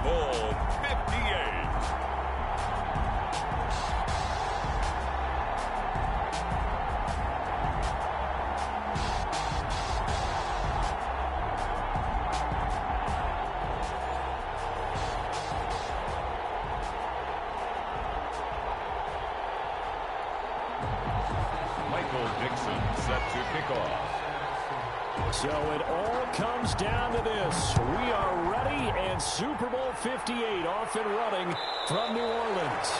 full 58. Set to kick off. So it all comes down to this. We are ready, and Super Bowl 58 off and running from New Orleans.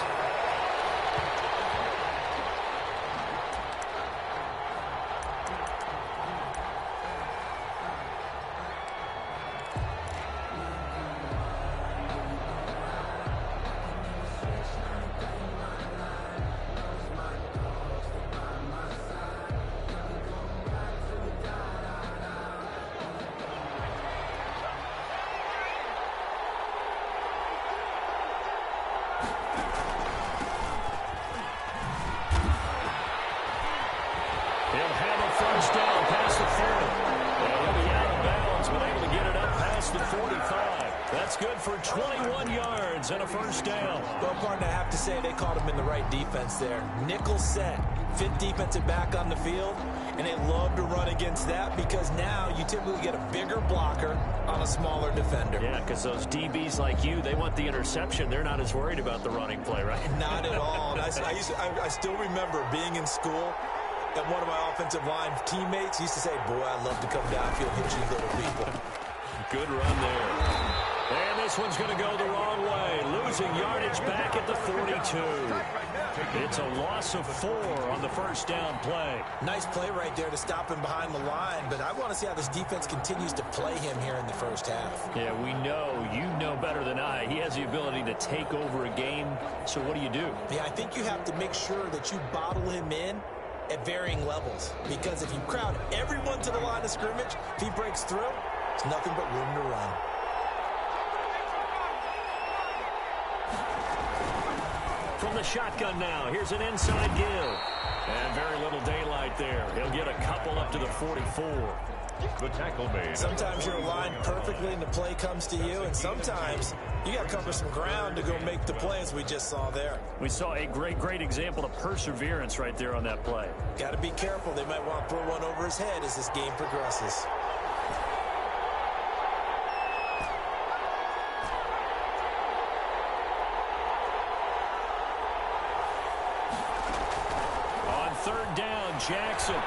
And a first down. Well, partner, I have to say they caught him in the right defense there. Nickel set, fifth defensive back on the field, and they love to run against that because now you typically get a bigger blocker on a smaller defender. Yeah, because those DBs like you, they want the interception. They're not as worried about the running play, right? Not at all. And I still remember being in school, and one of my offensive line teammates used to say, boy, I love to come downfield, hit you little people. Good run there. And this one's going to go the wrong way. Losing yardage back at the 42. It's a loss of 4 on the first down play. Nice play right there to stop him behind the line, but I want to see how this defense continues to play him here in the first half. Yeah, we know. You know better than I. He has the ability to take over a game, so what do you do? Yeah, I think you have to make sure that you bottle him in at varying levels, because if you crowd everyone to the line of scrimmage, if he breaks through, it's nothing but room to run. From the shotgun now, here's an inside give. And very little daylight there. He'll get a couple up to the 44. The tackle made. Sometimes you're aligned perfectly and the play comes to you, and sometimes you got to cover some ground to go make the play, as we just saw there. We saw a great example of perseverance right there on that play. Got to be careful. They might want to throw one over his head as this game progresses. Third down, Jackson. And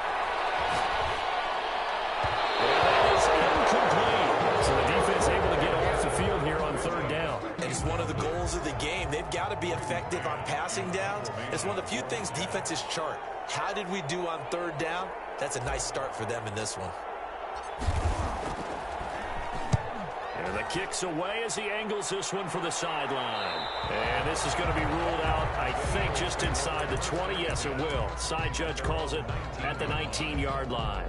that is incomplete. So the defense able to get off the field here on third down. And it's one of the goals of the game. They've got to be effective on passing downs. It's one of the few things defenses chart. How did we do on third down? That's a nice start for them in this one. And the kick's away as he angles this one for the sideline. And this is going to be ruled out, I think, just inside the 20. Yes, it will. Side judge calls it at the 19-yard line.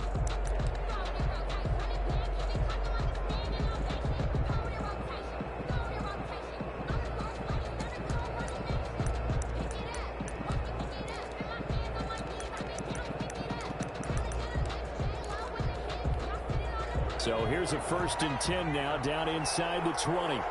So here's a 1st and 10 now, down inside the 20.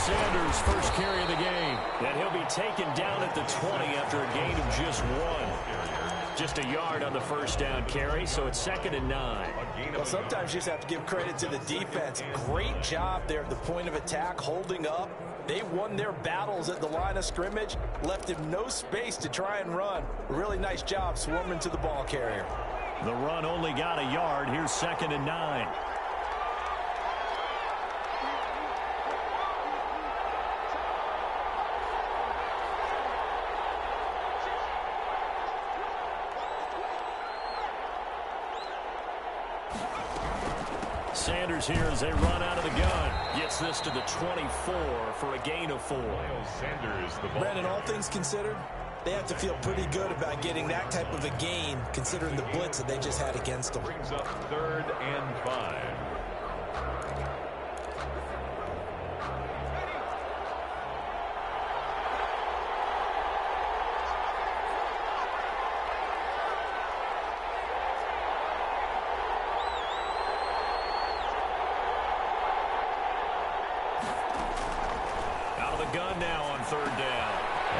Sanders' first carry of the game. And he'll be taken down at the 20 after a gain of just 1. Just a yard on the first down carry, so it's 2nd and 9. Well, sometimes you just have to give credit to the defense. Great job there at the point of attack, holding up. They won their battles at the line of scrimmage, left him no space to try and run. Really nice job swarming to the ball carrier. The run only got a yard. Here's 2nd and 9. Sanders here as they run out of the gun. Gets this to the 24 for a gain of 4. Sanders, the ball. Brandon, all things considered, they have to feel pretty good about getting that type of a gain, considering the blitz that they just had against them. Brings up 3rd and 5. gun now on third down.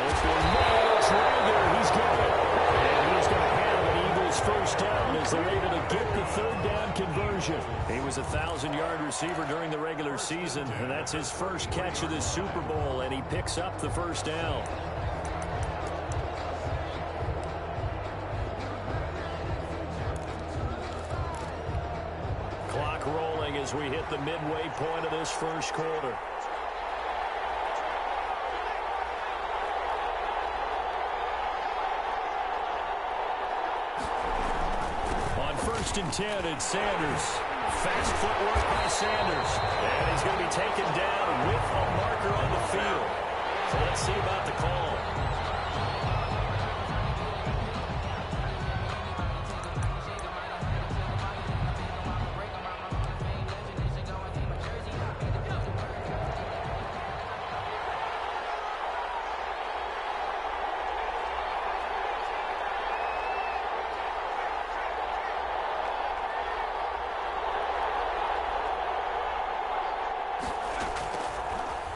As for Miles Rager, he's got it. And he's going to have an Eagles first down as they're able to get the third down conversion. He was a 1,000-yard receiver during the regular season, and that's his first catch of this Super Bowl, and he picks up the first down. Clock rolling as we hit the midway point of this first quarter. On 1st and 10, it's Sanders. Fast footwork by Sanders. And he's going to be taken down with a marker on the field. So let's see about the call.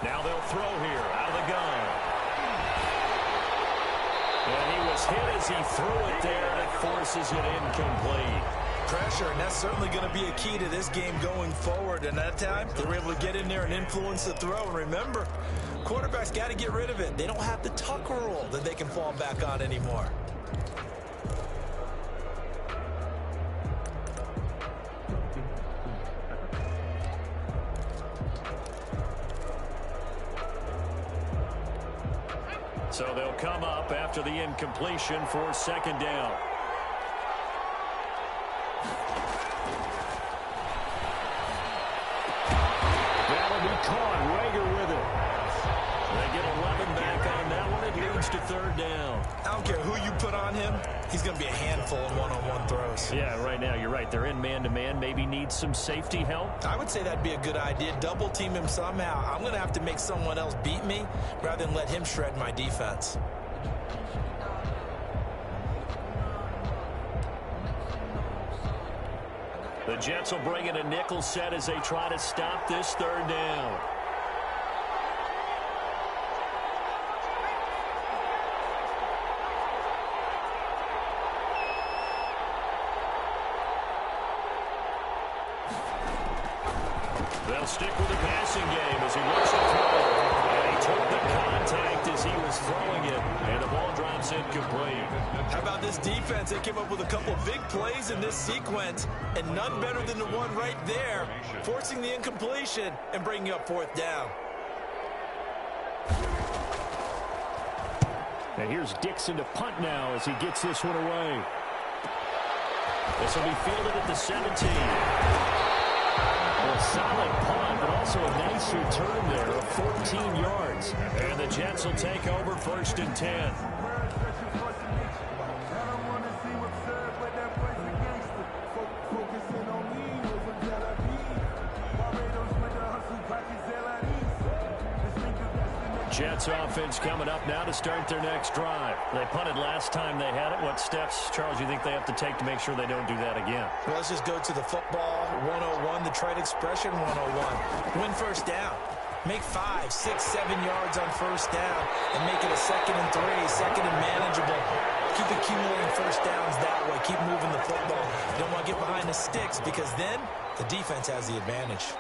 Now they'll throw here out of the gun. And he was hit as he threw it there, and it forces it incomplete. Pressure, and that's certainly going to be a key to this game going forward. And that time, they were able to get in there and influence the throw. And remember, quarterbacks got to get rid of it. They don't have the tuck rule that they can fall back on anymore. So they'll come up after the incompletion for second down. That'll be caught. Rager with it. They get 11 back on that one. It leads to third down. I don't care who you put on him. He's going to be a handful in one-on-one throws. Yeah, right now you're right. They're in man-to-man. Maybe needs some safety help. I would say that'd be a good idea. Double team him somehow. I'm going to have to make someone else beat me rather than let him shred my defense. The Jets will bring in a nickel set as they try to stop this third down. They'll stick with the passing game as he looks to throw. And he took the contact as he was throwing it, and the ball drops incomplete. How about this defense? They came up with a couple of big plays in this sequence, and none better than the one right there, forcing the incompletion and bringing up fourth down. And here's Dixon to punt now as he gets this one away. This will be fielded at the 17. A solid punt, but also a nice return there of 14 yards. And the Jets will take over 1st and 10. Jets offense coming up now to start their next drive. They punted last time they had it. What steps, Charles, you think they have to take to make sure they don't do that again? Well, let's just go to the football 101, the trade expression 101. Win first down. Make 5, 6, 7 yards on first down and make it a 2nd and 3, 2nd and manageable. Keep accumulating first downs that way. Keep moving the football. You don't want to get behind the sticks because then the defense has the advantage.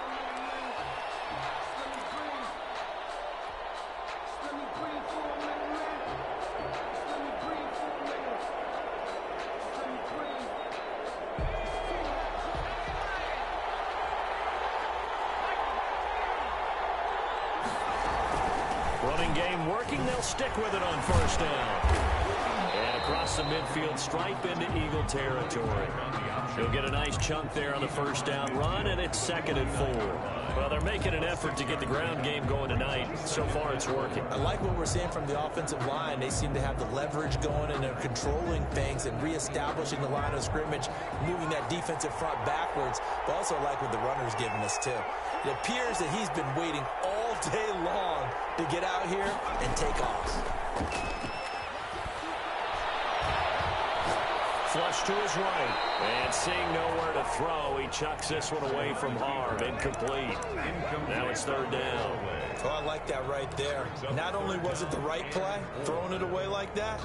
Running game working. They'll stick with it on first down. And across the midfield stripe into Eagle territory. He'll get a nice chunk there on the first down run, and it's 2nd and 4. Well, they're making an effort to get the ground game going tonight. So far, it's working. I like what we're seeing from the offensive line. They seem to have the leverage going, and they're controlling things and reestablishing the line of scrimmage, moving that defensive front backwards. But also like what the runner's giving us, too. It appears that he's been waiting all day long to get out here and take off. flush to his right. And seeing nowhere to throw, he chucks this one away from harm. Incomplete. Now it's third down. Oh, I like that right there. Not only was it the right play, throwing it away like that,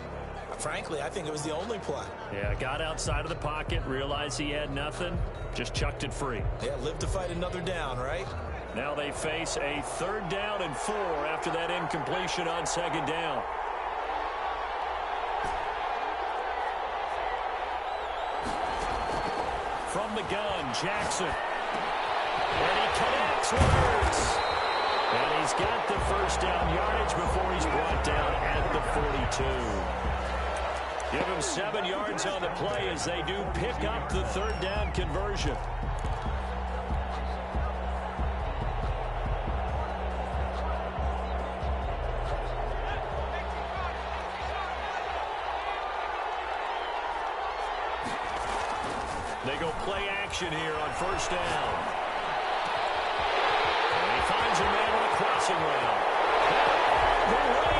frankly, I think it was the only play. Yeah, got outside of the pocket, realized he had nothing, just chucked it free. Yeah, live to fight another down, right? Now they face a 3rd down and 4 after that incompletion on 2nd down. From the gun, Jackson. And he connects words. And he's got the 1st down yardage before he's brought down at the 42. Give him 7 yards on the play as they do pick up the 3rd down conversion. They go play action here on 1st down. And he finds a man on a crossing route. The way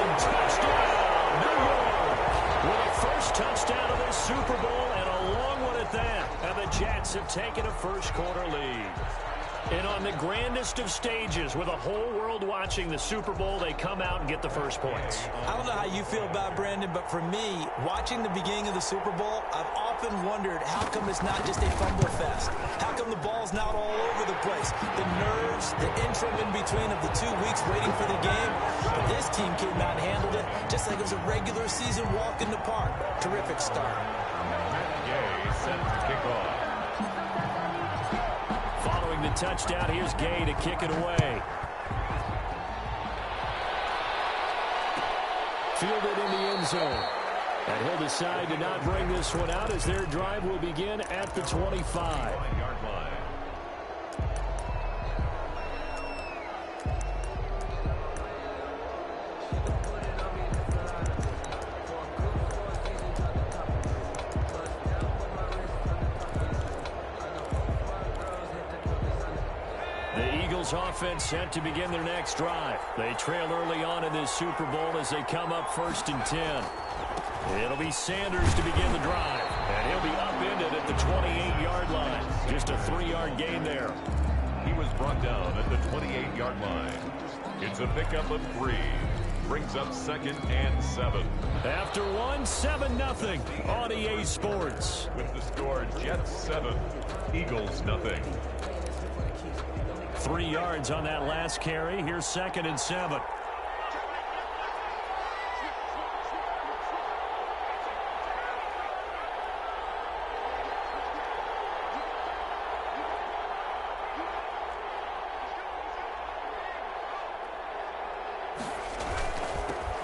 in, touchdown, New York. With a 1st touchdown of this Super Bowl and a long one at that. And the Jets have taken a 1st quarter lead. And on the grandest of stages, with a whole world watching the Super Bowl, they come out and get the 1st points. I don't know how you feel about it, Brandon, but for me, watching the beginning of the Super Bowl, I've often wondered how come it's not just a fumble fest? How come the ball's not all over the place? The nerves, the interim in between of the 2 weeks waiting for the game. But this team came out and handled it just like it was a regular season walk in the park. Terrific start. Gay set to kick off. Following the touchdown, here's Gay to kick it away. Fielded in the end zone. And he'll decide to not bring this one out as their drive will begin at the 25-yard line. Offense set to begin their next drive. They trail early on in this Super Bowl as they come up 1st and 10. It'll be Sanders to begin the drive, and he'll be upended at the 28-yard line. Just a 3-yard gain there. He was brought down at the 28-yard line. It's a pickup of 3. Brings up 2nd and 7. After 7-0 on EA Sports. With the score, Jets 7, Eagles nothing. 3 yards on that last carry. Here's 2nd and 7.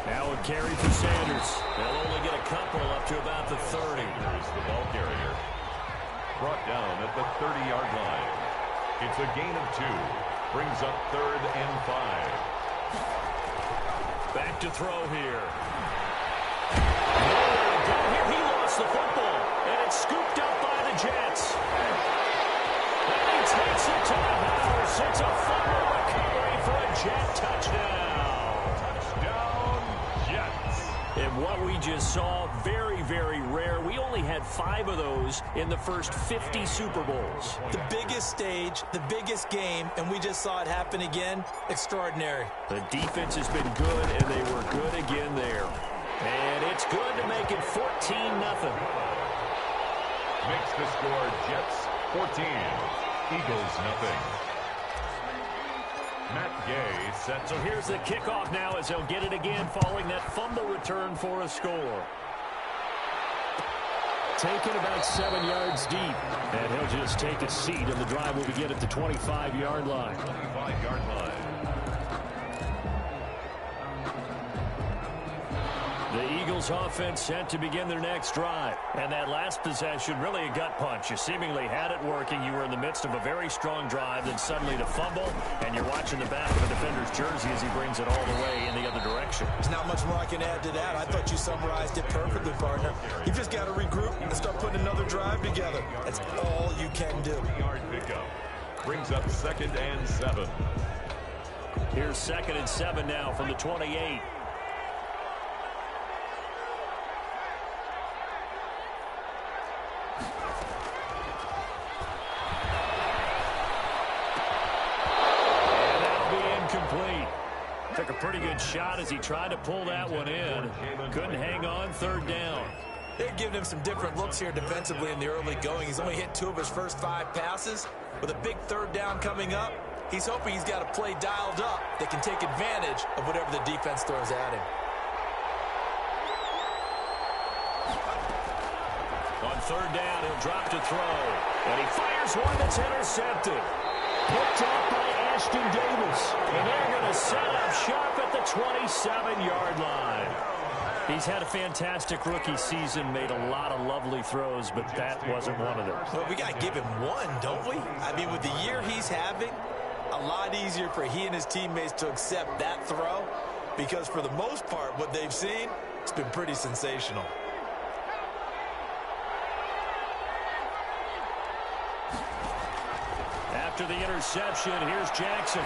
Now a carry for Sanders. They'll only get a couple up to about the 30. Here's the ball carrier. Brought down at the 30-yard line. It's a gain of 2. Brings up 3rd and 5. Back to throw here. Nowhere to go here. He lost the football. And it's scooped up by the Jets. And he takes it to the house. It's a fumble recovery for a Jet touchdown. Touchdown, Jets. And what we just saw, very, very rare. We only had 5 of those in the first 50 Super Bowls. The biggest stage, the biggest game, and we just saw it happen again. Extraordinary. The defense has been good, and they were good again there. And it's good to make it 14-0. Makes the score Jets 14, Eagles nothing. Matt Gay set. So here's the kickoff now as they'll get it again following that fumble return for a score. Taken about 7 yards deep. And he'll just take a seat, and the drive will begin at the 25-yard line. 25-yard line. The Eagles offense set to begin their next drive. And that last possession, really a gut punch. You seemingly had it working. You were in the midst of a very strong drive, then suddenly to fumble, and you're watching the back of a defender's jersey as he brings it all the way in the other direction. There's not much more I can add to that. I thought you summarized it perfectly, partner. You just got to regroup and start putting another drive together. That's all you can do. 3-yard pickup. Brings up 2nd and 7. Here's 2nd and 7 now from the 28. Took a pretty good shot as he tried to pull that one in. Couldn't hang on, third down. They've given him some different looks here defensively in the early going. He's only hit 2 of his first 5 passes. With a big third down coming up, he's hoping he's got a play dialed up that can take advantage of whatever the defense throws at him. On third down, he'll drop to throw. And he fires one that's intercepted. Picked off by Ashton Davis. And they're going to set up shop at the 27-yard line. He's had a fantastic rookie season, made a lot of lovely throws, but that wasn't one of them. Well, we got to give him one, don't we? I mean, with the year he's having, a lot easier for he and his teammates to accept that throw because for the most part, what they've seen, it's been pretty sensational. After the interception, here's Jackson.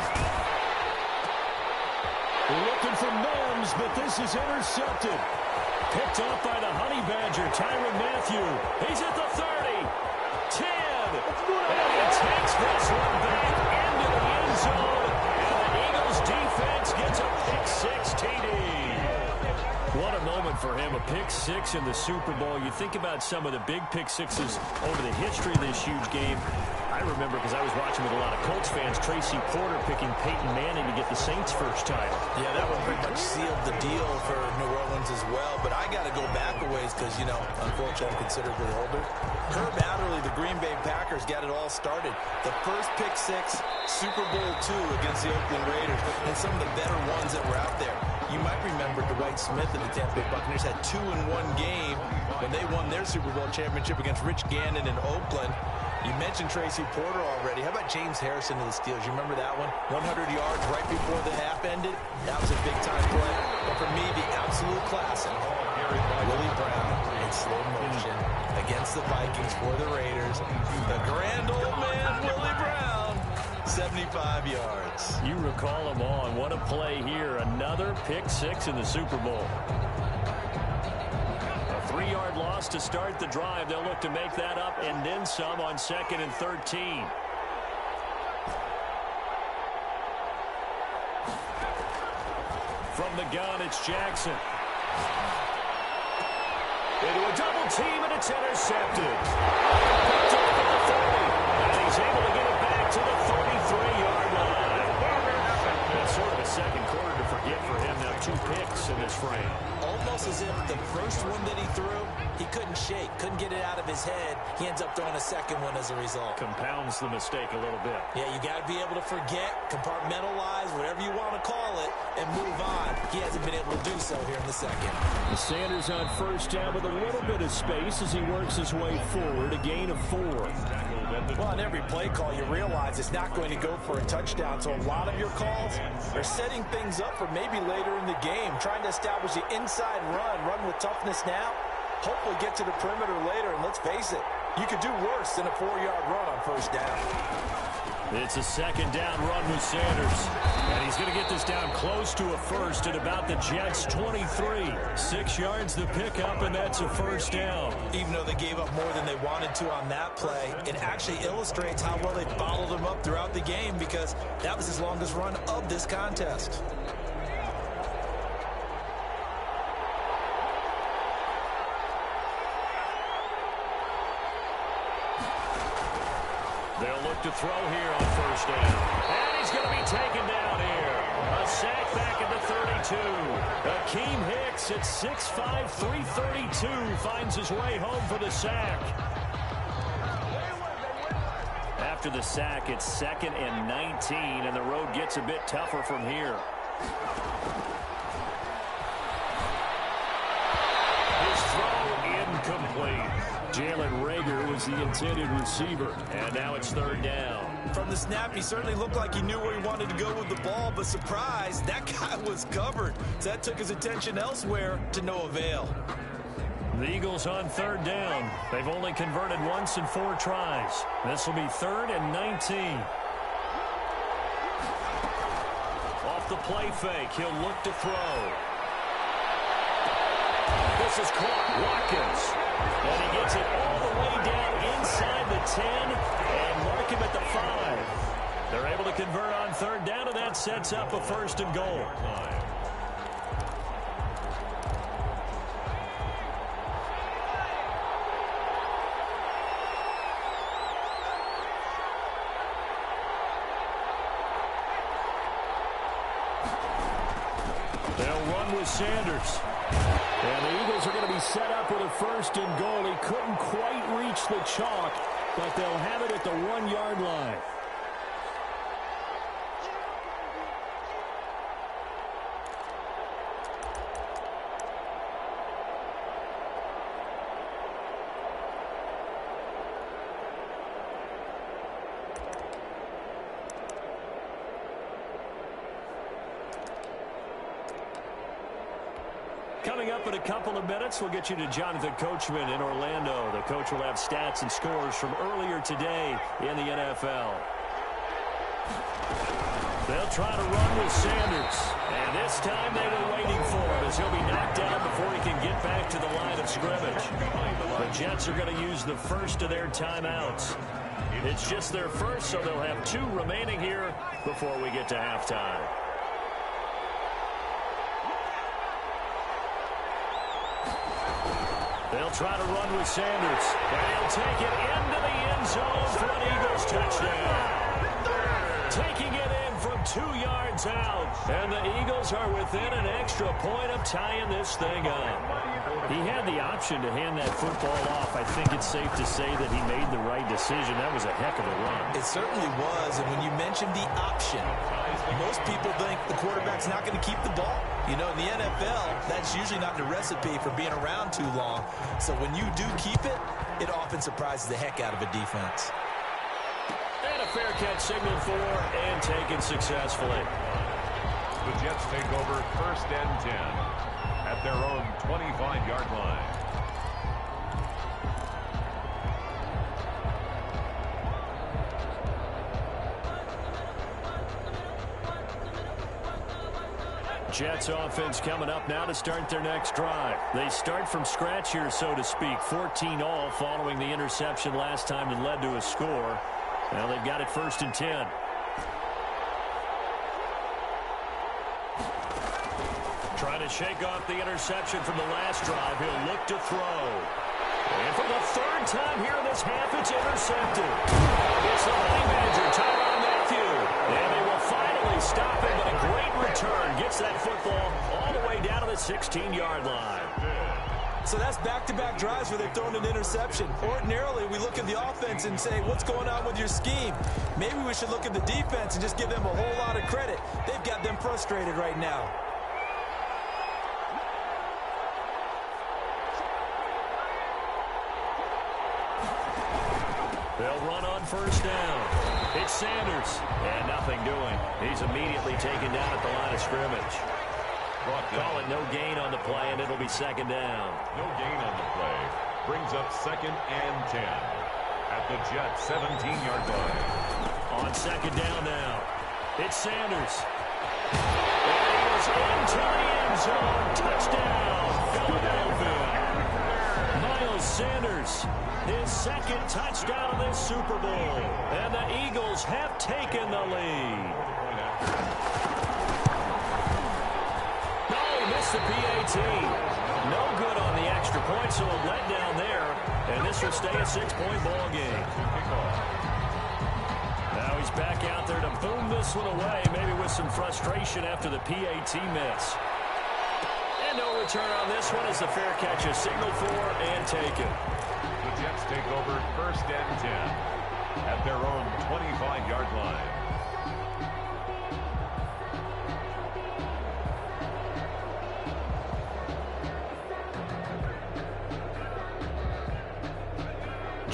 Looking for Mims, but this is intercepted. Picked off by the Honey Badger, Tyrann Mathieu. He's at the 30, 10, and he takes this one back into the end zone, and the Eagles defense gets a pick-6 TD. What a moment for him, a pick-6 in the Super Bowl. You think about some of the big pick-6s over the history of this huge game. I remember because I was watching with a lot of Colts fans, Tracy Porter picking Peyton Manning to get the Saints' first title. Yeah, that one pretty much sealed the deal for New Orleans as well. But I got to go back a ways because, you know, unfortunately I'm considerably older. Herb Adderley, the Green Bay Packers, got it all started. The first pick-6, Super Bowl II against the Oakland Raiders, and some of the better ones that were out there. You might remember Dwight Smith and the Tampa Bay Buccaneers had 2 in one game when they won their Super Bowl championship against Rich Gannon in Oakland. You mentioned Tracy Porter already. How about James Harrison of the Steelers? You remember that one? 100 yards right before the half ended. That was a big-time play. But for me, the absolute classic, Willie Brown in slow motion against the Vikings for the Raiders. The grand old man, Willie Brown, 75 yards. You recall them on. What a play here. Another pick-6 in the Super Bowl. 3-yard loss to start the drive. They'll look to make that up and then some on 2nd and 13. From the gun, it's Jackson. Into a double team, and it's intercepted. Picked up at the 30, and he's able to get it back to the 33-yard line. That's sort of a second quarter to forget for him. Now 2 picks in this frame. Almost as if the first one that he threw, he couldn't shake, couldn't get it out of his head. He ends up throwing a second one as a result. Compounds the mistake a little bit. Yeah, you got to be able to forget, compartmentalize, whatever you want to call it, and move on. He hasn't been able to do so here in the second. Sanders on first down with a little bit of space as he works his way forward, a gain of 4. Well, on every play call, you realize it's not going to go for a touchdown, so a lot of your calls are setting things up for maybe later in the game, trying to establish the inside run with toughness now, hopefully get to the perimeter later, and let's face it, you could do worse than a 4-yard run on first down. It's a second down run with Sanders. And he's going to get this down close to a first at about the Jets' 23. 6 yards the pickup, and that's a first down. Even though they gave up more than they wanted to on that play, it actually illustrates how well they followed him up throughout the game because that was his longest run of this contest. They'll look to throw here on first down. And he's going to be taken down here. A sack back at the 32. Akeem Hicks at 6'5", 332 finds his way home for the sack. After the sack, it's 2nd and 19, and the road gets a bit tougher from here. His throw incomplete. Jalen Reagor was the intended receiver, and now it's 3rd down. From the snap, he certainly looked like he knew where he wanted to go with the ball, but surprise, that guy was covered. So that took his attention elsewhere to no avail. The Eagles on 3rd down. They've only converted once in 4 tries. This will be 3rd and 19. Off the play fake, he'll look to throw. This is caught. Watkins. And he gets it all the way down inside the 10 and mark him at the 5. They're able to convert on 3rd down, and that's sets up a 1st and goal. They'll run with Sanders. And the Eagles are going to be set up with a 1st and goal. He couldn't quite reach the chalk, but they'll have it at the 1-yard line. Coming up in a couple of minutes, we'll get you to Jonathan Coachman in Orlando. The coach will have stats and scores from earlier today in the NFL. They'll try to run with Sanders. And this time they were waiting for him as he'll be knocked down before he can get back to the line of scrimmage. The Jets are going to use the first of their timeouts. It's just their first, so they'll have 2 remaining here before we get to halftime. They'll try to run with Sanders. And he'll take it into the end zone for an Eagles touchdown. Taking it in from 2 yards out. And the Eagles are within an extra point of tying this thing up. He had the option to hand that football off. I think it's safe to say that he made the right decision. That was a heck of a run. It certainly was. And when you mentioned the option, most people think the quarterback's not going to keep the ball. You know, in the NFL, that's usually not the recipe for being around too long. So when you do keep it, it often surprises the heck out of a defense. And a fair catch signaled for and taken successfully. The Jets take over 1st and 10 at their own 25-yard line. Jets offense coming up now to start their next drive. They start from scratch here, so to speak. 14 all following the interception last time that led to a score. Now they've got it 1st and 10. Trying to shake off the interception from the last drive. He'll look to throw. And for the 3rd time here in this half, it's intercepted. It's the money manager, Tyrann Mathieu. And they will finally stop him, but a great return. Gets that football all the way down to the 16-yard line. So that's back-to-back drives where they've thrown an interception. Ordinarily, we look at the offense and say, what's going on with your scheme? Maybe we should look at the defense and just give them a whole lot of credit. They've got them frustrated right now. They'll run on 1st down. It's Sanders. And nothing doing. He's immediately taken down at the line of scrimmage. Call it no gain on the play, and it'll be 2nd down. No gain on the play. Brings up 2nd and 10 at the Jets' 17-yard line. On 2nd down now. It's Sanders. And he goes into the end zone. Touchdown, Philadelphia. Miles Sanders, his 2nd touchdown of this Super Bowl. And the Eagles have taken the lead. The PAT. No good on the extra point, so a letdown there. And this will stay a 6-point ball game. Now he's back out there to boom this one away, maybe with some frustration after the PAT miss. And no return on this one as the fair catch is signaled for and taken. The Jets take over 1st and 10 at their own 25-yard line.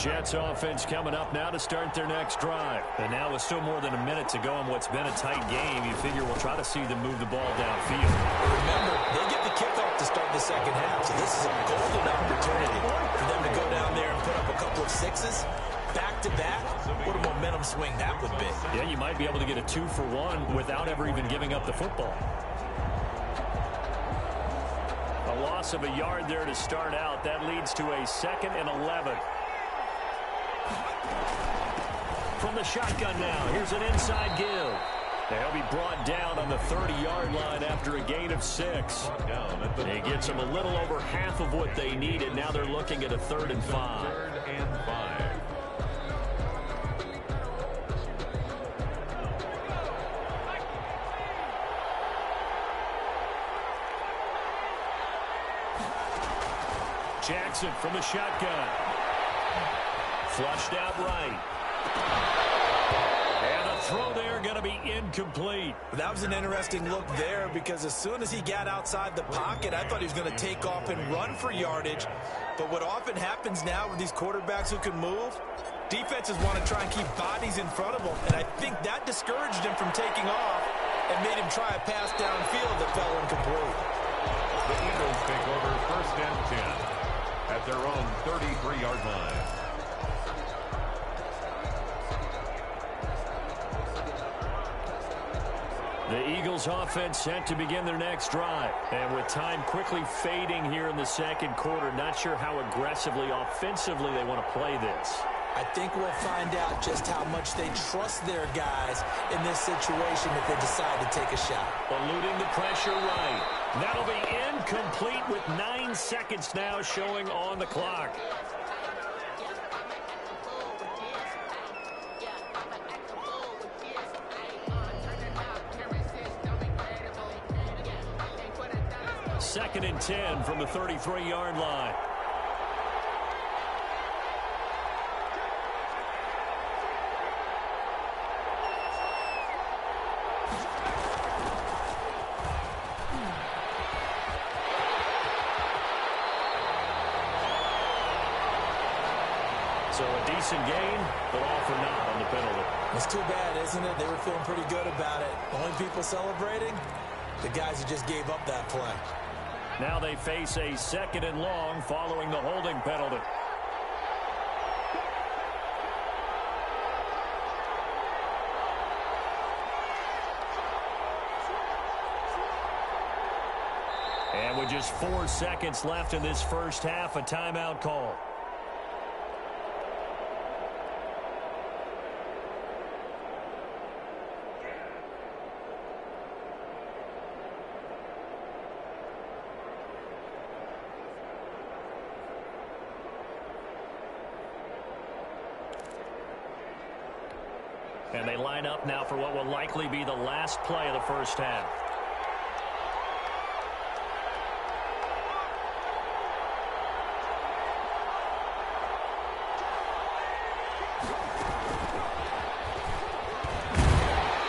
Jets offense coming up now to start their next drive. And now with still more than a minute to go in what's been a tight game, you figure we'll try to see them move the ball downfield. Remember, they get the kickoff to start the 2nd half, so this is a golden opportunity for them to go down there and put up a couple of 6s. Back-to-back, what a momentum swing that would be. Yeah, you might be able to get a 2-for-1 without ever even giving up the football. A loss of a yard there to start out. That leads to a 2nd and 11. From the shotgun now, here's an inside give. He'll be brought down on the 30-yard line after a gain of 6. He gets them a little over half of what they needed. Now they're looking at a 3rd and 5. 3rd and 5. Jackson from the shotgun. Flushed out right. And the throw there going to be incomplete. That was an interesting look there because as soon as he got outside the pocket, I thought he was going to take off and run for yardage. But what often happens now with these quarterbacks who can move, defenses want to try and keep bodies in front of them. And I think that discouraged him from taking off and made him try a pass downfield that fell incomplete. The Eagles take over 1st and 10 at their own 33-yard line. The Eagles offense set to begin their next drive. And with time quickly fading here in the 2nd quarter, not sure how aggressively, offensively they want to play this. I think we'll find out just how much they trust their guys in this situation if they decide to take a shot. Eluding the pressure right. That'll be incomplete with 9 seconds now showing on the clock. Second and 10 from the 33-yard line. So a decent gain, but all for naught on the penalty. It's too bad, isn't it? They were feeling pretty good about it. Only people celebrating, the guys who just gave up that play. Now they face a 2nd and long following the holding penalty. And with just 4 seconds left in this first half, a timeout call. And they line up now for what will likely be the last play of the first half.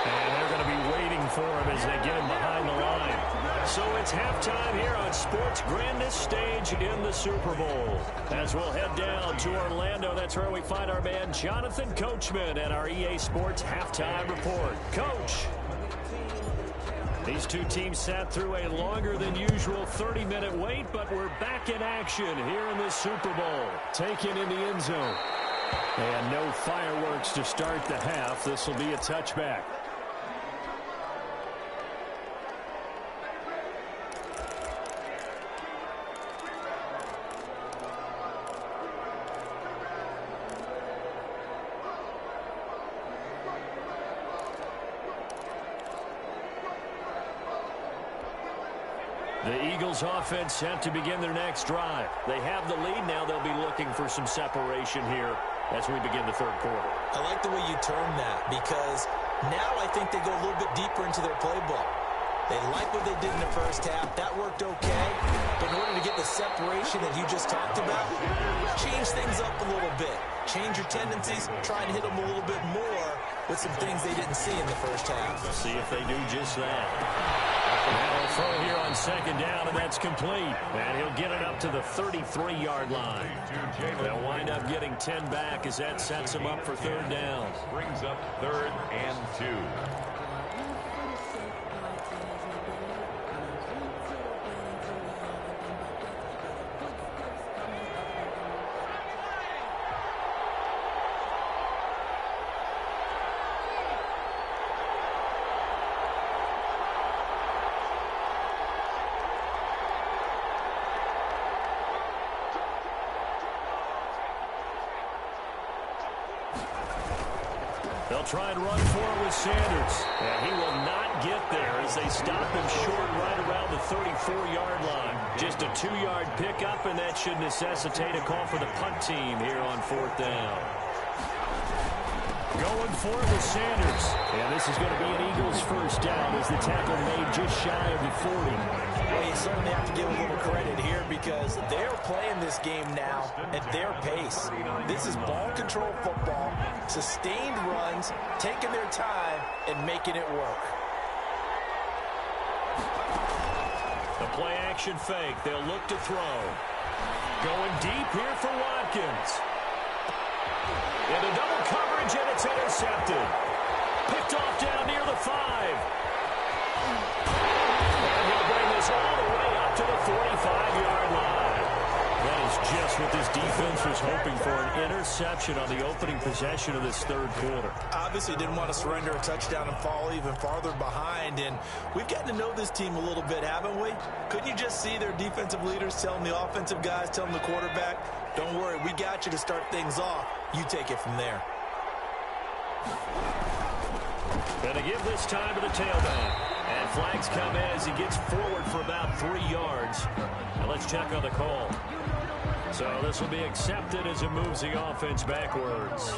And they're going to be waiting for him as they get him behind the line. So it's halftime here on sports' grandest stage in the Super Bowl. As we'll head down to Orlando, that's where we find our man Jonathan Coachman and our EA Sports halftime report. Coach. These two teams sat through a longer than usual 30-minute wait, but we're back in action here in the Super Bowl. Taken in the end zone. And no fireworks to start the half. This will be a touchback. The Eagles offense set to begin their next drive. They have the lead now. They'll be looking for some separation here as we begin the 3rd quarter. I like the way you term that because now I think they go a little bit deeper into their playbook. They like what they did in the first half. That worked okay. But in order to get the separation that you just talked about, change things up a little bit. Change your tendencies. Try and hit them a little bit more with some things they didn't see in the first half. See if they do just that. Now a throw here on 2nd down, and that's complete. And he'll get it up to the 33-yard line. They'll wind up getting 10 back as that sets him up for 3rd down. Brings up 3rd and 2. They'll try and run for it with Sanders. And he will not get there as they stop him short right around the 34-yard line. Just a 2-yard pickup, and that should necessitate a call for the punt team here on 4th down. Going for it with Sanders. And this is going to be an Eagles first down as the tackle made just shy of the 40. Well, you certainly have to give a little credit here because they're playing this game now at their pace. This is ball control football, sustained runs, taking their time and making it work. The play action fake. They'll look to throw. Going deep here for Watkins. Into double coverage, and it's intercepted. Picked off down near the 5. And he'll bring this all the way up to the 45-yard line. That is just what this defense was hoping for, an interception on the opening possession of this third quarter. Obviously didn't want to surrender a touchdown and fall even farther behind, and we've gotten to know this team a little bit, haven't we? Couldn't you just see their defensive leaders telling the offensive guys, telling the quarterback, don't worry, we got you to start things off. You take it from there. Going to give this time to the tailback. And flags come in as he gets forward for about 3 yards. Now let's check on the call. So this will be accepted as it moves the offense backwards.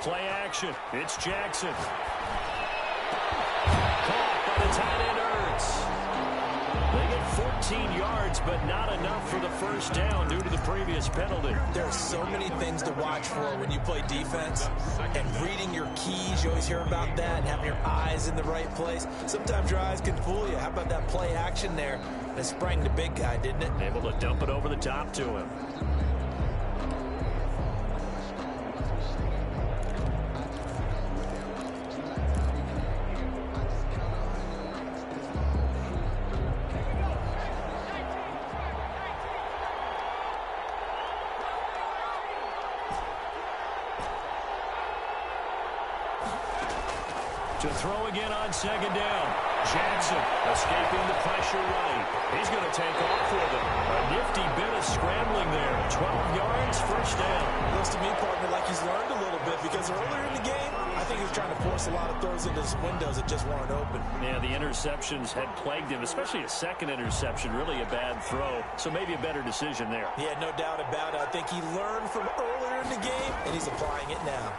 Play action. It's Jackson. Caught by the tight end Ertz. They get 14 yards, but not enough for the first down due to the previous penalty. There are so many things to watch for when you play defense. And reading your keys, you always hear about that, and having your eyes in the right place. Sometimes your eyes can fool you. How about that play action there? It sprang the big guy, didn't it? Able to dump it over the top to him. To throw again on second down. Jackson escaping the pressure right. He's going to take off with it. A nifty bit of scrambling there. 12 yards, first down. Looks to me, partner, like he's learned a little bit because earlier in the game, I think he was trying to force a lot of throws into his windows that just weren't open. Yeah, the interceptions had plagued him, especially a second interception, really a bad throw. So maybe a better decision there. Yeah, no doubt about it. I think he learned from earlier in the game, and he's applying it now.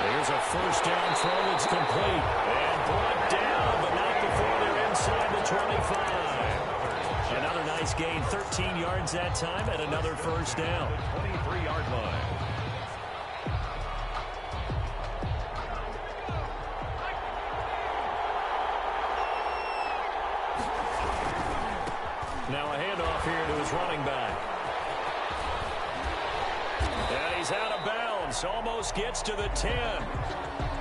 Here's a first down throw that's complete. And brought down, but not before they're inside the 25. Another nice gain, 13 yards that time, and another first down. 23-yard line. Now a handoff here to his running back. And he's out of bounds. Almost gets to the 10.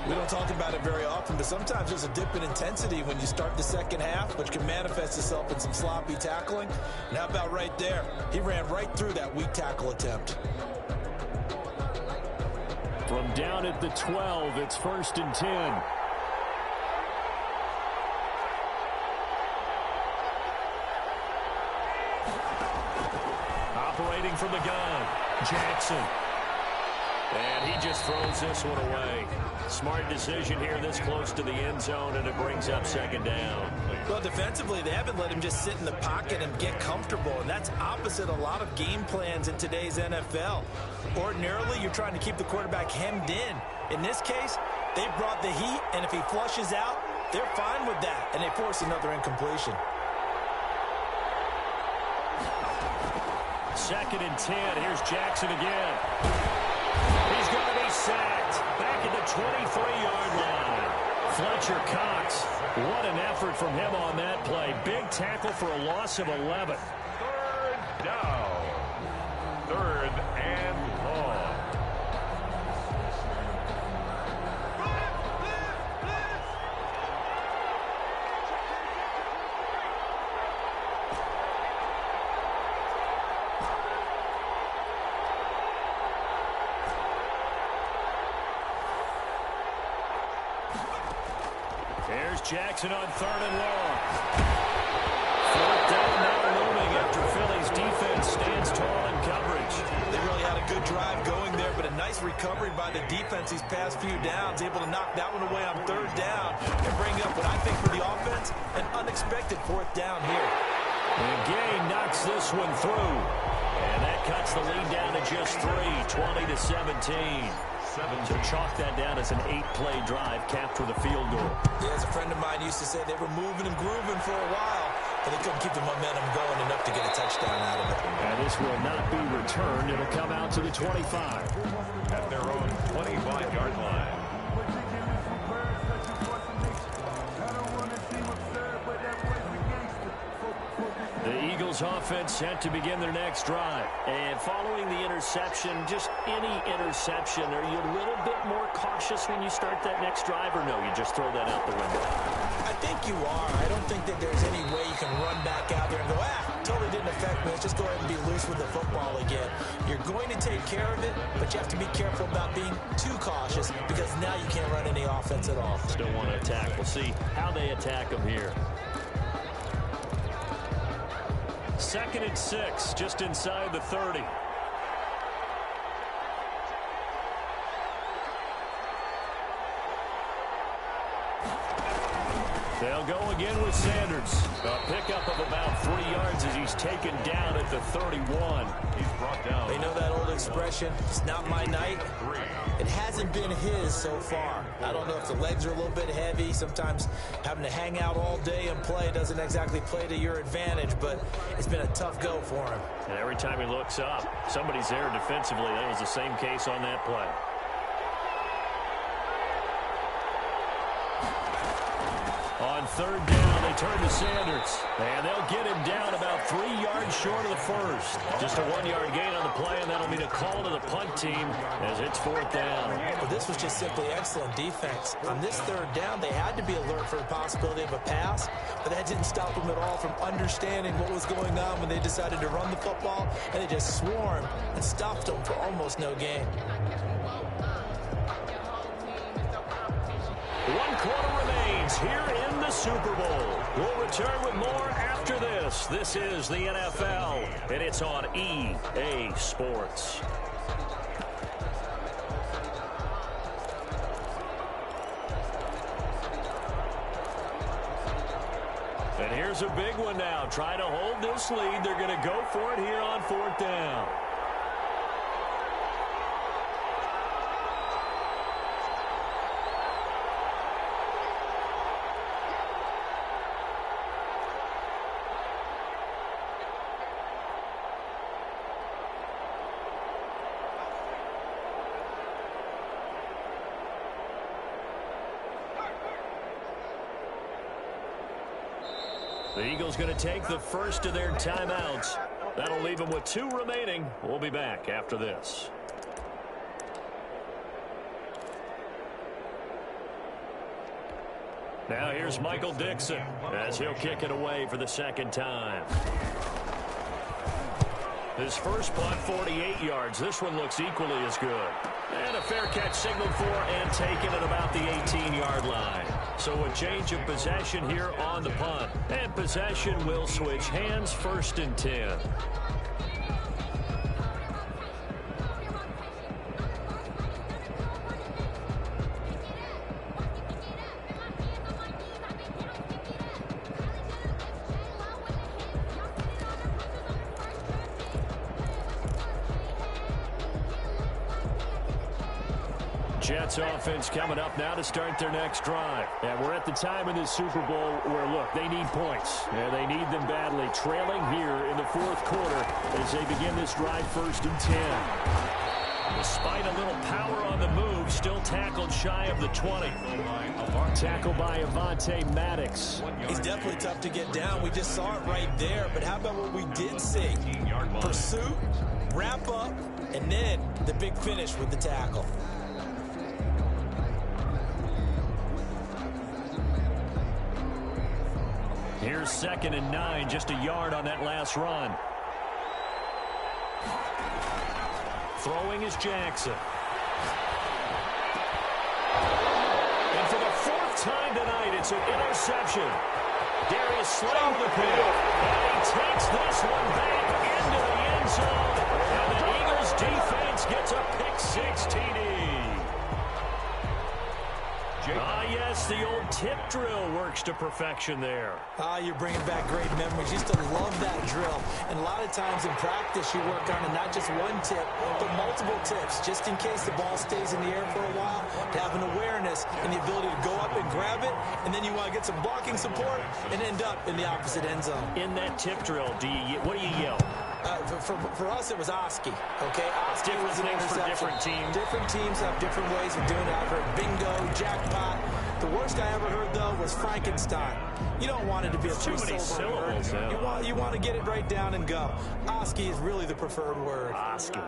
We don't talk about it very often, but sometimes there's a dip in intensity when you start the second half, which can manifest itself in some sloppy tackling. And how about right there? He ran right through that weak tackle attempt. From down at the 12, it's 1st and 10. Operating from the gun, Jackson. And he just throws this one away. Smart decision here this close to the end zone, and it brings up second down. Well, defensively, they haven't let him just sit in the pocket and get comfortable, and that's opposite a lot of game plans in today's NFL. Ordinarily, you're trying to keep the quarterback hemmed in. In this case, they brought the heat, and if he flushes out, they're fine with that, and they force another incompletion. 2nd and 10. Here's Jackson again. He's going to be sacked back at the 23-yard line. Fletcher Cox, what an effort from him on that play. Big tackle for a loss of 11. 3rd down. 3rd and long. There's Jackson on 3rd and long. 4th down now looming after Philly's defense stands tall in coverage. They really had a good drive going there, but a nice recovery by the defense these past few downs, able to knock that one away on 3rd down and bring up what I think for the offense, an unexpected 4th down here. And Gay knocks this one through. And that cuts the lead down to just 3, 20-17. So chalk that down as an 8-play drive, capped with a field goal. Yeah, as a friend of mine used to say, they were moving and grooving for a while, but they couldn't keep the momentum going enough to get a touchdown out of it. And this will not be returned. It'll come out to the 25. At their own 25-yard line. The Eagles offense set to begin their next drive. And following the interception, just any interception, are you a little bit more cautious when you start that next drive, or no, you just throw that out the window? I think you are. I don't think that there's any way you can run back out there and go, totally didn't affect me. Let's just go ahead and be loose with the football again. You're going to take care of it, but you have to be careful about being too cautious, because now you can't run any offense at all. Still want to attack. We'll see how they attack them here. 2nd and 6, just inside the 30. They'll go again with Sanders. A pickup of about 3 yards as he's taken down at the 31. He's brought down. They know that old expression, it's not my night. It hasn't been his so far. I don't know if the legs are a little bit heavy. Sometimes having to hang out all day and play doesn't exactly play to your advantage, but it's been a tough go for him. And every time he looks up, somebody's there defensively. That was the same case on that play. On 3rd down, they turn to Sanders. And they'll get him down about 3 yards short of the first. Just a 1-yard gain on the play, and that'll mean a call to the punt team as it's 4th down. Well, this was just simply excellent defense. On this 3rd down, they had to be alert for the possibility of a pass, but that didn't stop them at all from understanding what was going on when they decided to run the football, and they just swarmed and stopped them for almost no gain. 1 quarter remains here in the Super Bowl. We'll return with more after this. This is the NFL, and it's on EA Sports. And here's a big one now. Trying to hold this lead. They're going to go for it here on 4th down. The Eagles going to take the first of their timeouts. That'll leave them with 2 remaining. We'll be back after this. Now here's Michael Dixon as he'll kick it away for the 2nd time. His first punt, 48 yards. This one looks equally as good. And a fair catch signaled for and taken at about the 18-yard line. So a change of possession here on the punt. And possession will switch hands, 1st and 10. Jets offense coming up now to start their next drive. And we're at the time in this Super Bowl where, look, they need points. And they need them badly. Trailing here in the 4th quarter as they begin this drive, 1st and 10. Despite a little power on the move, still tackled shy of the 20. Tackled by Avonte Maddox. He's definitely tough to get down. We just saw it right there. But how about what we did see? Pursuit, wrap up, and then the big finish with the tackle. Here's 2nd and 9, just a yard on that last run. Throwing is Jackson. And for the 4th time tonight, It's an interception. Darius slaying the pick. And he takes this one back into the end zone. And the Eagles defense gets a pick six TD. Yes, the old tip drill works to perfection there. You're bringing back great memories. Used to love that drill. And a lot of times in practice, you work on it, not just one tip, but multiple tips, just in case the ball stays in the air for a while, to have an awareness and the ability to go up and grab it, and then you want to get some blocking support and end up in the opposite end zone. In that tip drill, what do you yell? For us, it was Oski. Okay, Oski was an things for different teams. Different teams have different ways of doing it. I've heard bingo, jackpot. The worst I ever heard, though, was Frankenstein. You don't want it to be a three-syllable word. Yeah. You want to get it right down and go. Oski is really the preferred word. Oski.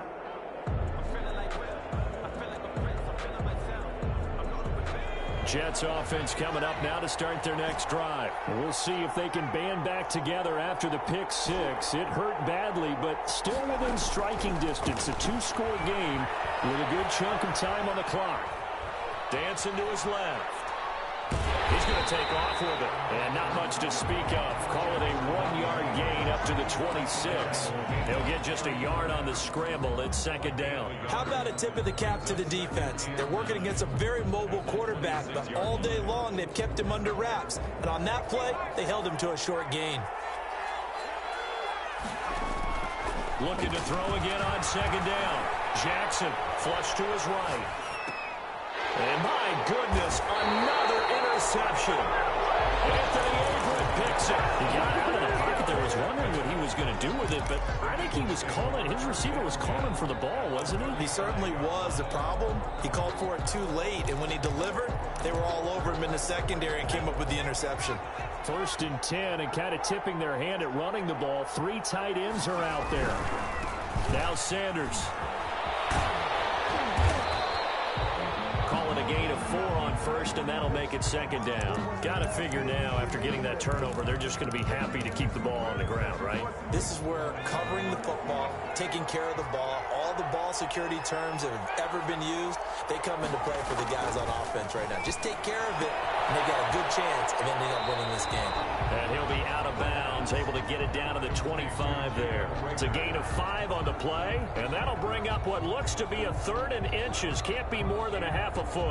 Jets offense coming up now to start their next drive. We'll see if they can band back together after the pick six. It hurt badly, but still within striking distance. A two-score game with a good chunk of time on the clock. Dancing to his left. He's going to take off with it. And not much to speak of. Call it a 1-yard gain up to the 26. They'll get just a yard on the scramble. It's second down. How about a tip of the cap to the defense? They're working against a very mobile quarterback, but all day long they've kept him under wraps. And on that play, they held him to a short gain. Looking to throw again on second down. Jackson flush to his right. And my goodness, another interception. Anthony Averett picks it. He got out of the pocket there. Was wondering what he was going to do with it, but I think he was calling. His receiver was calling for the ball, wasn't he? He certainly was. The problem, he called for it too late, and when he delivered, they were all over him in the secondary and came up with the interception. 1st and 10, and kind of tipping their hand at running the ball. 3 tight ends are out there. Now Sanders. A gain of 4 on first, and that'll make it second down. Got to figure now, after getting that turnover, they're just going to be happy to keep the ball on the ground, right? This is where covering the football, taking care of the ball, all the ball security terms that have ever been used, they come into play for the guys on offense right now. Just take care of it, and they got a good chance of ending up winning this game. And he'll be out of bounds, able to get it down to the 25 there. It's a gain of 5 on the play, and that'll bring up what looks to be a 3rd and inches. Can't be more than a half a foot.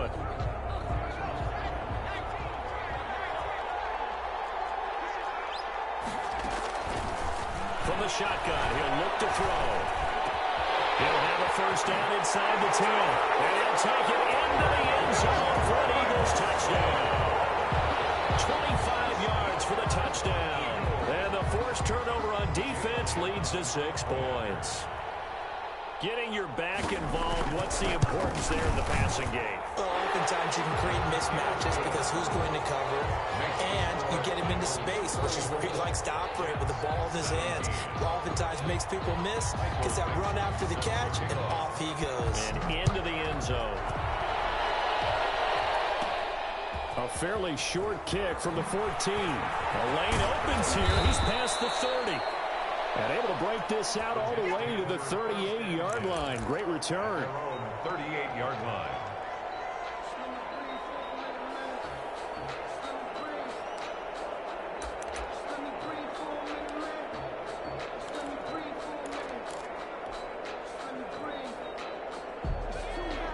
From the shotgun, he'll look to throw. He'll have a first down inside the 10. And he'll take it into the end zone for an Eagles touchdown. 25 yards for the touchdown. And the forced turnover on defense leads to 6 points. Getting your back involved, what's the importance there in the passing game? Well, oftentimes you can create mismatches because who's going to cover, and you get him into space, which is where he likes to operate with the ball in his hands. Oftentimes makes people miss, gets that run after the catch, and off he goes. And into the end zone. A fairly short kick from the 14. The lane opens here. He's past the 30. And able to break this out all the way to the 38-yard line. Great return. 38-yard line.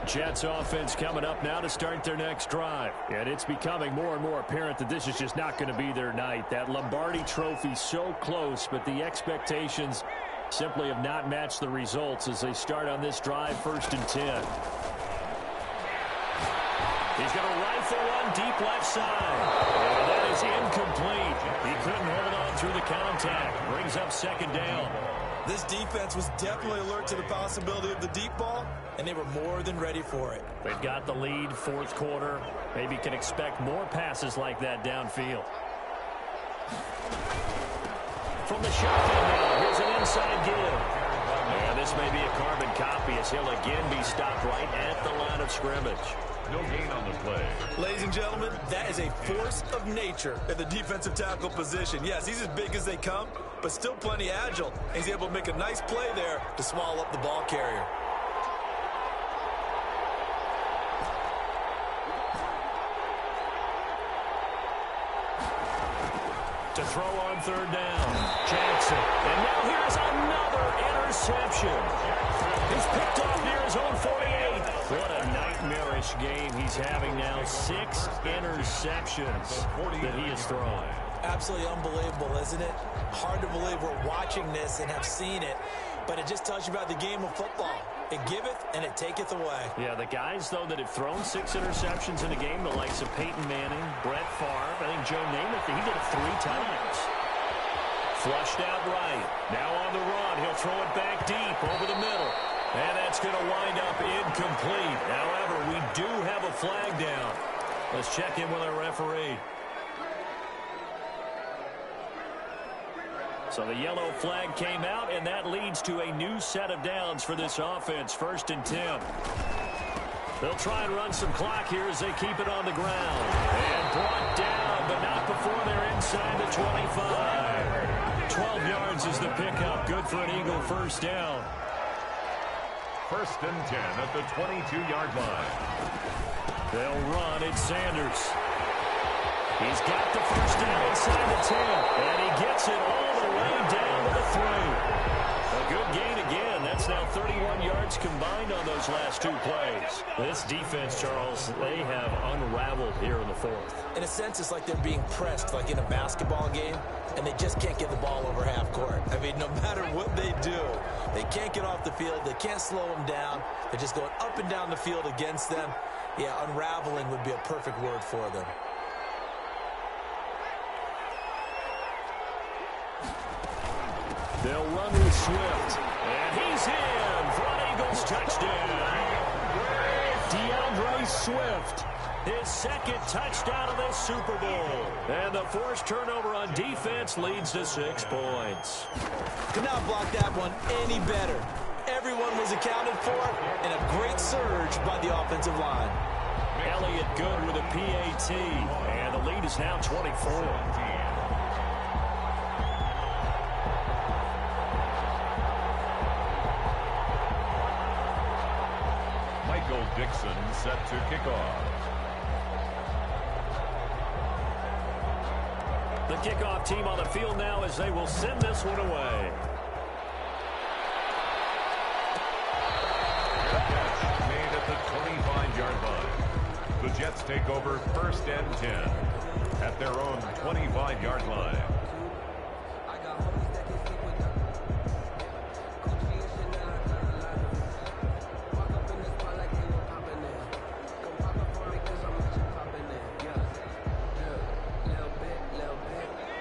Jets offense coming up now to start their next drive. And it's becoming more and more apparent that this is just not going to be their night. That Lombardi trophy so close, but the expectations simply have not matched the results as they start on this drive, 1st and 10. He's going to rifle one deep left side. And that is incomplete. He couldn't hold on through the contact. Brings up second down. This defense was definitely alert to the possibility of the deep ball, and they were more than ready for it. They've got the lead, 4th quarter. Maybe can expect more passes like that downfield. From the shotgun now, here's an inside give. And this may be a carbon copy as he'll again be stopped right at the line of scrimmage. No gain on the play. Ladies and gentlemen, that is a force of nature at the defensive tackle position. Yes, he's as big as they come, but still plenty agile. He's able to make a nice play there to swallow up the ball carrier. to throw on third down. Jackson. And now here's another interception. He's picked off near his own 48. What a nightmarish game he's having now. 6 interceptions that he has thrown. Absolutely unbelievable, isn't it? Hard to believe we're watching this and have seen it, but it just tells you about the game of football. It giveth and it taketh away. Yeah, the guys, though, that have thrown 6 interceptions in a game, the likes of Peyton Manning, Brett Favre, I think Joe Namath, he did it 3 times. Flushed out right. Now on the run. He'll throw it back deep over the middle. And that's going to wind up incomplete. However, we do have a flag down. Let's check in with our referee. So the yellow flag came out, and that leads to a new set of downs for this offense. 1st and 10. They'll try and run some clock here as they keep it on the ground. And brought down, but not before they're inside the 25. 12 yards is the pickup. Good for an Eagle first down. 1st and 10 at the 22-yard line. They'll run. It's Sanders. He's got the first down inside the 10. And he gets it all the way down to the 3. A good gain again. That's now 31 yards combined on those last 2 plays. This defense, Charles, they have unraveled here in the 4th. In a sense, it's like they're being pressed, like in a basketball game, and they just can't get the ball over half court. I mean, no matter what they do, they can't get off the field. They can't slow them down. They're just going up and down the field against them. Yeah, unraveling would be a perfect word for them. They'll run with Swift. And he's in for an Eagles touchdown. DeAndre Swift, his 2nd touchdown of this Super Bowl. And the forced turnover on defense leads to 6 points. Could not block that one any better. Everyone was accounted for, and a great surge by the offensive line. Elliott good with a PAT. And the lead is now 24. Dixon set to kick off. The kickoff team on the field now as they will send this one away. Catch made at the 25-yard line. The Jets take over 1st and 10 at their own 25-yard line.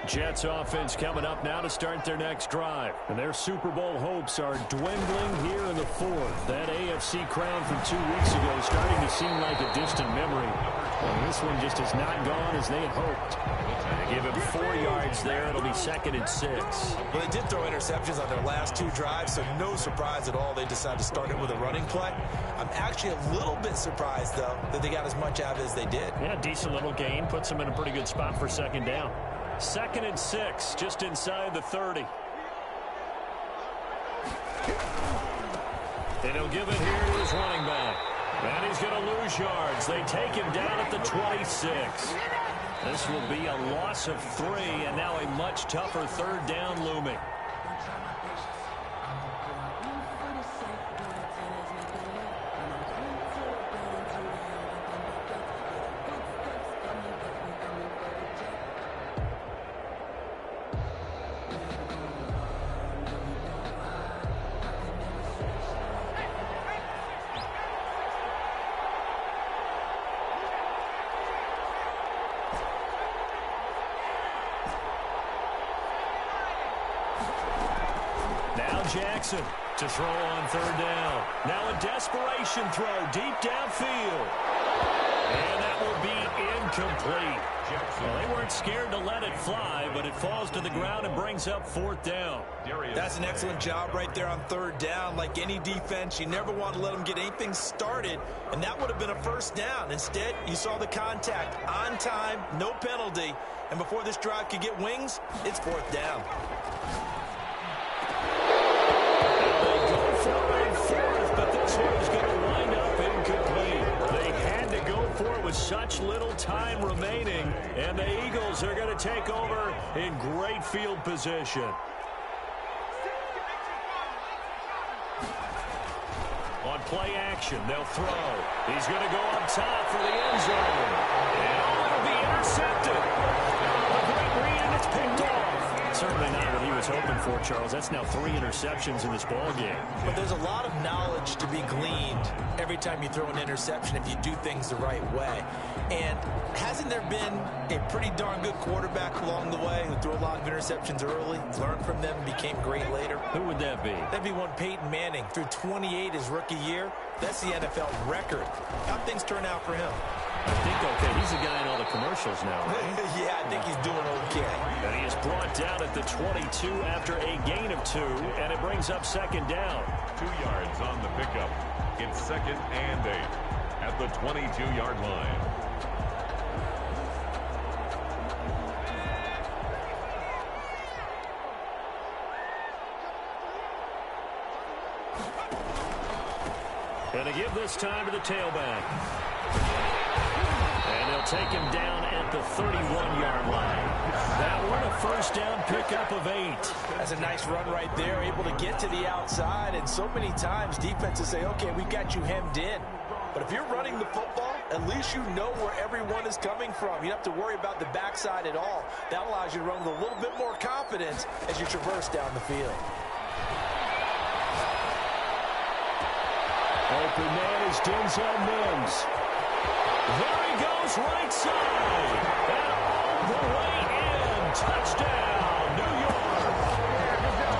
Jets offense coming up now to start their next drive. And their Super Bowl hopes are dwindling here in the 4th. That AFC crown from 2 weeks ago is starting to seem like a distant memory. And this one just has not gone as they had hoped. They give him 4 yards there. It'll be 2nd and 6. Well, they did throw interceptions on their last 2 drives, so no surprise at all they decided to start it with a running play. I'm actually a little bit surprised, though, that they got as much out of it as they did. Yeah, decent little gain. Puts them in a pretty good spot for 2nd down. 2nd and 6, just inside the 30. And he'll give it here to his running back. And he's going to lose yards. They take him down at the 26. This will be a loss of 3, and now a much tougher 3rd down looming. Jackson to throw on 3rd down. Now a desperation throw deep downfield. And that will be incomplete. Well, they weren't scared to let it fly, but it falls to the ground and brings up 4th down. That's an excellent job right there on 3rd down. Like any defense, you never want to let them get anything started, and that would have been a 1st down. Instead, you saw the contact on time, no penalty, and before this drive could get wings, it's 4th down. But this one is going to wind up incomplete. They had to go for it with such little time remaining, and the Eagles are going to take over in great field position. On play action, they'll throw. He's going to go up top for the end zone. And it'll be intercepted. A great read, and it's picked off. Certainly not what he was hoping for, Charles. That's now 3 interceptions in this ball game. But there's a lot of knowledge to be gleaned every time you throw an interception if you do things the right way. And hasn't there been a pretty darn good quarterback along the way who threw a lot of interceptions early, learned from them, became great later? Who would that be? That'd be one Peyton Manning. Threw 28 his rookie year. That's the NFL record. How'd things turn out for him? I think okay. He's the guy in all the commercials now, right? Yeah, I think he's doing okay. And he is brought down at the 22 after a gain of 2, and it brings up second down. 2 yards on the pickup. It's 2nd and 8 at the 22-yard line. And to give this time to the tailback. And they'll take him down at the 31-yard line. That one a first down pickup of 8. That's a nice run right there, able to get to the outside. And so many times defenses say, okay, we got you hemmed in. But if you're running the football, at least you know where everyone is coming from. You don't have to worry about the backside at all. That allows you to run with a little bit more confidence as you traverse down the field. Open man is Denzel Mims. There he goes, right side. And all the way in. Touchdown, New York.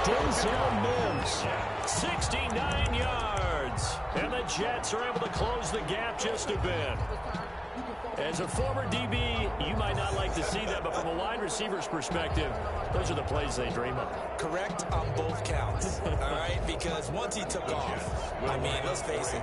Denzel Mims, 69 yards. And the Jets are able to close the gap just a bit. As a former DB, you might not like to see that, but from a wide receiver's perspective, those are the plays they dream of. Correct on both counts, all right? Because once he took off, I mean, let's face it,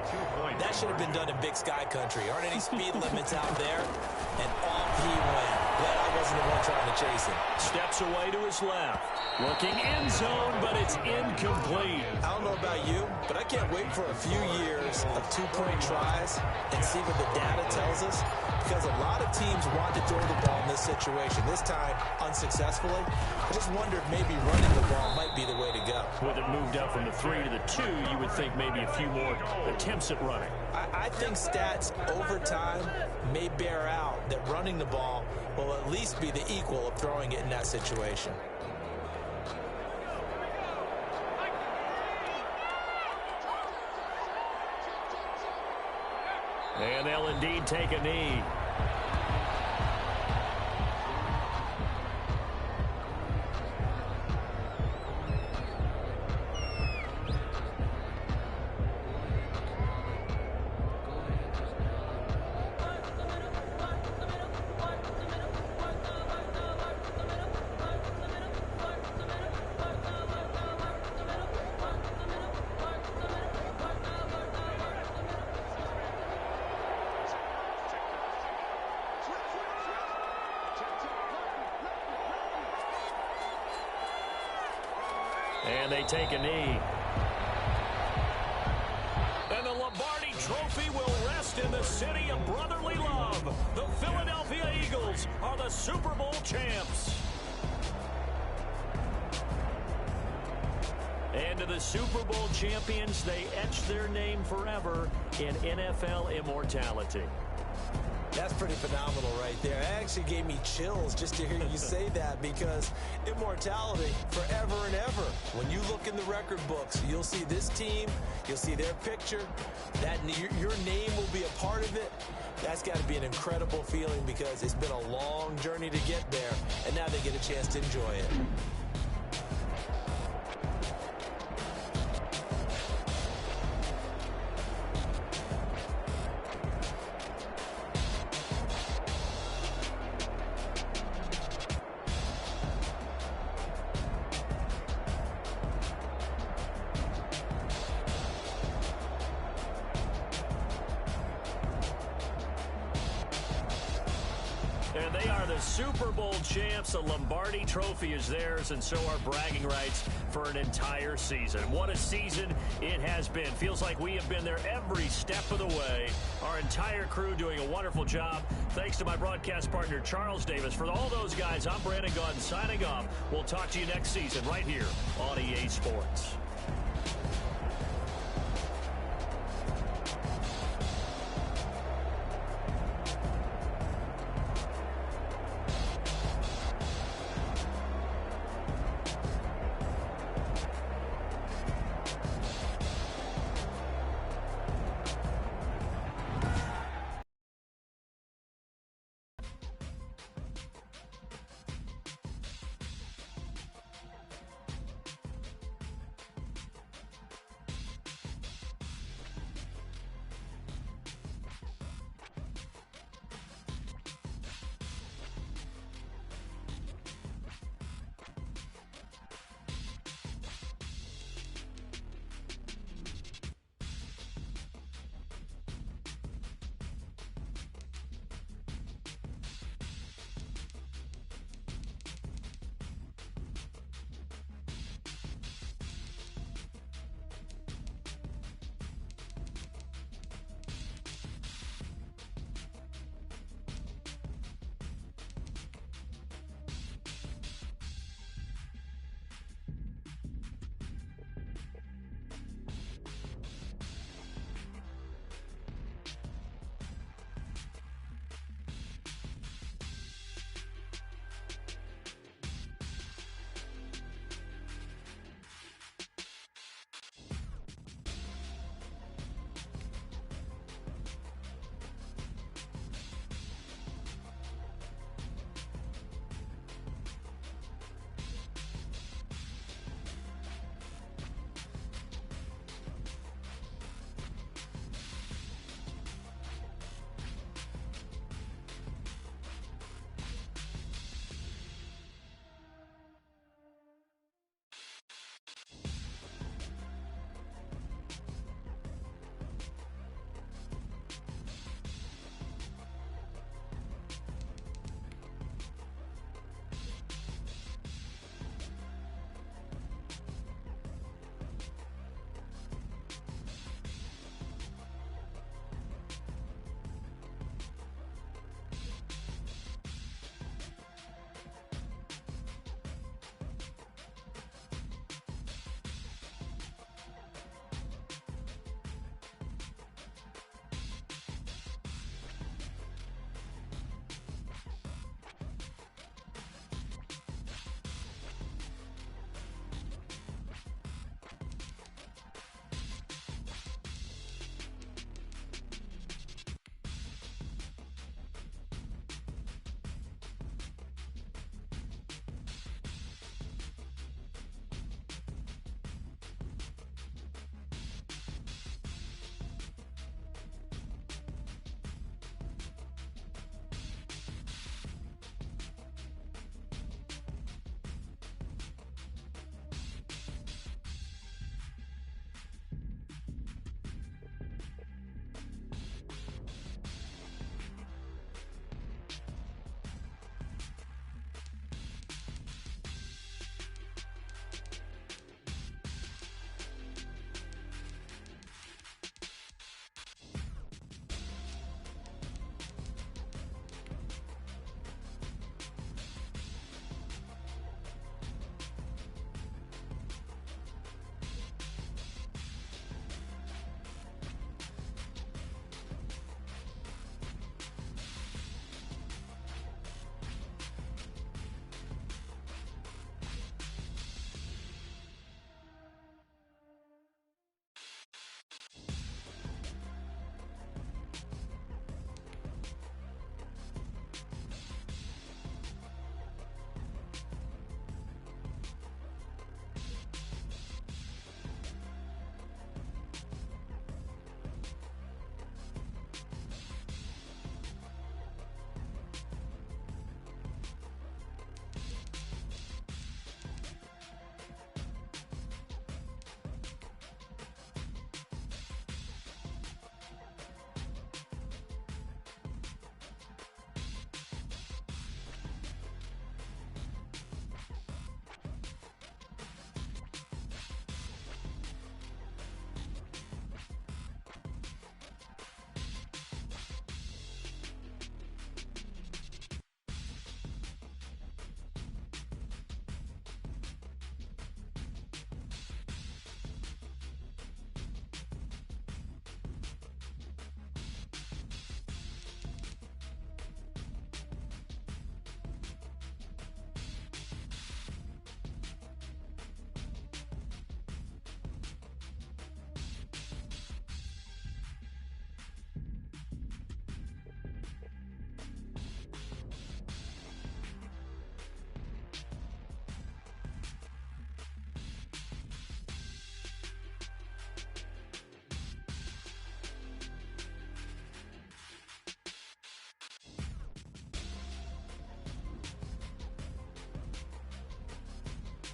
that should have been done in Big Sky country. Aren't any speed limits out there? And off he went. Glad I wasn't the one trying to chase him. Steps away to his left. Looking end zone, but it's incomplete. I don't know about you, but I can't wait for a few years of two-point tries and see what the data tells us. Because a lot of teams want to throw the ball in this situation. This time, unsuccessfully. I just wondered maybe running the ball might be the way to go. With it moved up from the 3 to the 2, you would think maybe a few more attempts at running. I think stats over time may bear out that running the ball will at least be the equal of throwing it in that situation. And they'll indeed take a knee. And they take a knee. And the Lombardi Trophy will rest in the city of brotherly love. The Philadelphia Eagles are the Super Bowl champs. And to the Super Bowl champions, they etch their name forever in NFL immortality. That's pretty phenomenal right there. It actually gave me chills just to hear you say that, because immortality forever and ever. When you look in the record books, you'll see this team, you'll see their picture, that your name will be a part of it. That's got to be an incredible feeling, because it's been a long journey to get there, and now they get a chance to enjoy it. And they are the Super Bowl champs. The Lombardi Trophy is theirs, and so are bragging rights for an entire season. What a season it has been. Feels like we have been there every step of the way. Our entire crew doing a wonderful job. Thanks to my broadcast partner, Charles Davis. For all those guys, I'm Brandon Gaudin signing off. We'll talk to you next season right here on EA Sports.